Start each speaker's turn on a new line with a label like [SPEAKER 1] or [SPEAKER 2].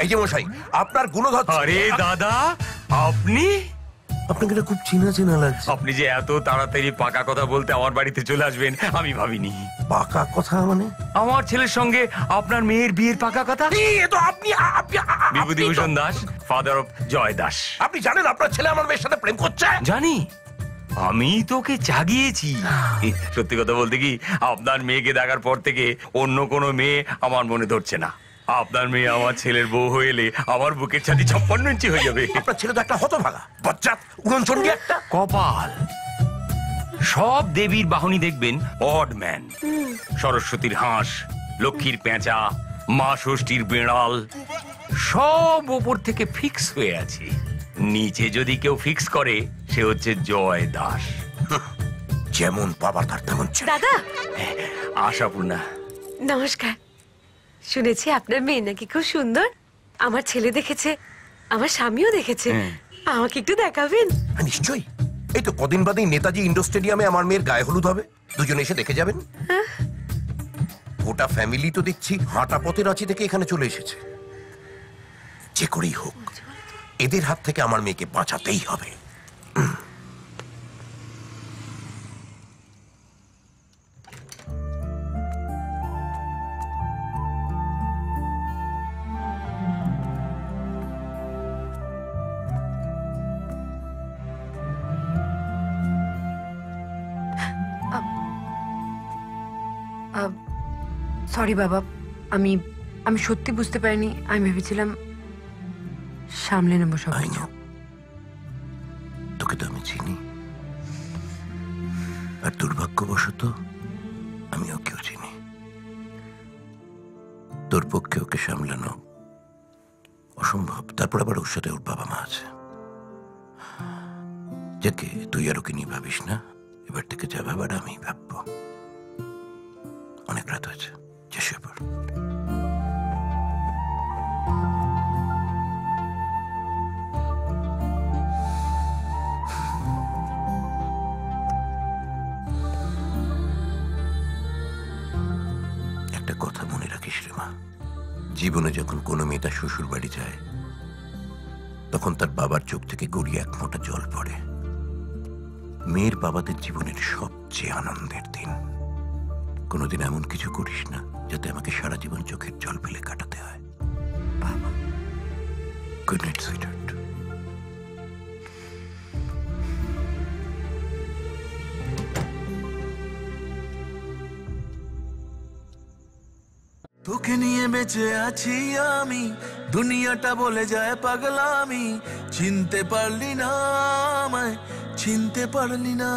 [SPEAKER 1] এই যে মশাই, আপনার গুণধর।
[SPEAKER 2] আরে দাদা, আপনি?
[SPEAKER 1] আপনাকে খুব চেনা চেনা লাগছে।
[SPEAKER 2] আপনি যে এত তাড়াতাড়ি পাকা কথা বলতে আমার বাড়িতে চলে আসবেন আমি ভাবিনি।
[SPEAKER 1] পাকা কথা মানে?
[SPEAKER 2] আমার ছেলের সঙ্গে আপনার মেয়ের বিয়ের পাকা কথা।
[SPEAKER 1] আপনি
[SPEAKER 2] বিভূতিভূষণ দাস, ফাদার অফ জয় দাস।
[SPEAKER 1] আপনি জানেন আপনার ছেলে আমার মেয়ের সাথে প্রেম করছে?
[SPEAKER 2] জানি, আমি তোকে জাগিয়েছি। সত্যি কথা বলতে কি, আপনার মেয়েকে দেখার পর থেকে অন্য কোনো মেয়ে আমার মনে ধরছে না। আপনার মেয়ে আমার ছেলের বউ হয়ে এলে আমার বুকের ছাতি 56 ইঞ্চি হয়ে যাবে।
[SPEAKER 1] আপনার ছেলে তো একটা হতভাগা বজ্জাত, উড়নচণ্ডী একটা।
[SPEAKER 2] কপাল। সব দেবীর বাহনী দেখবেন অড ম্যান। সরস্বতীর হাঁস, লক্ষ্মীর পেঁচা, মা ষষ্ঠীর বেড়াল, সব ওপর থেকে ফিক্স হয়ে আছে। নিচে যদি কেউ ফিক্স করে সে হচ্ছে জয় দাস।
[SPEAKER 1] যেমন বাবার তার তেমন ছেলে।
[SPEAKER 3] দাদা,
[SPEAKER 2] আশাপূর্ণা,
[SPEAKER 3] নমস্কার। শুনেছি আপনার মেয়ে নাকি খুব সুন্দর। আমার ছেলে দেখেছে, আমার স্বামীও দেখেছে। আমাকে একটু দেখাবেন?
[SPEAKER 1] নিশ্চয়ই। এই তো কদিন বাদেই নেতাজি ইন্ডোর স্টেডিয়ামে আমার মেয়ের গায়ে হলুদ হবে, দুজনে এসে দেখে যাবেন। গোটা ফ্যামিলি তো দেখছি হাঁটা পথে রাঁচি থেকে এখানে চলে এসেছে। যে করেই হোক এদের হাত থেকে আমার মেয়েকে বাঁচাতেই হবে।
[SPEAKER 4] সরি বাবা, আমি আমি সত্যি বুঝতে পারিনি। আমি ভেবেছিলাম সামলে নেবো সব কিছু।
[SPEAKER 1] তোকে তো আমি চিনি, আর দুর্ভাগ্যবশত আমি ওকেও চিনি। তোর পক্ষে ওকে সামলানো অসম্ভব। তারপর আবার ওর সাথে ওর বাবা মা আছে। যাকে তুই আর ওকে নিয়ে ভাবিস না, এবার থেকে যা ভাবার আমি ভাববো। অনেক রাত হয়েছে, চেষ্টা কর। একটা কথা মনে রাখিস রে মা, জীবনে যখন কোনো মেয়ে তার শ্বশুর বাড়ি যায় তখন তার বাবার চোখ থেকে গড়িয়ে এক ফোঁটা জল পড়ে। মেয়ের বাবাদের জীবনের সবচেয়ে আনন্দের দিন। কোনোদিন এমন কিছু করিস না যাতে আমাকে সারা জীবন চোখের জল ফেলে কাটাতে হয়। বাবা, গুড নাইট সুইটহার্ট।
[SPEAKER 5] তোকে নিয়ে বেঁচে আছি আমি, দুনিয়াটা বলে যায় পাগলামি। চিনতে পারলি না আমায়, চিনতে পারলি না।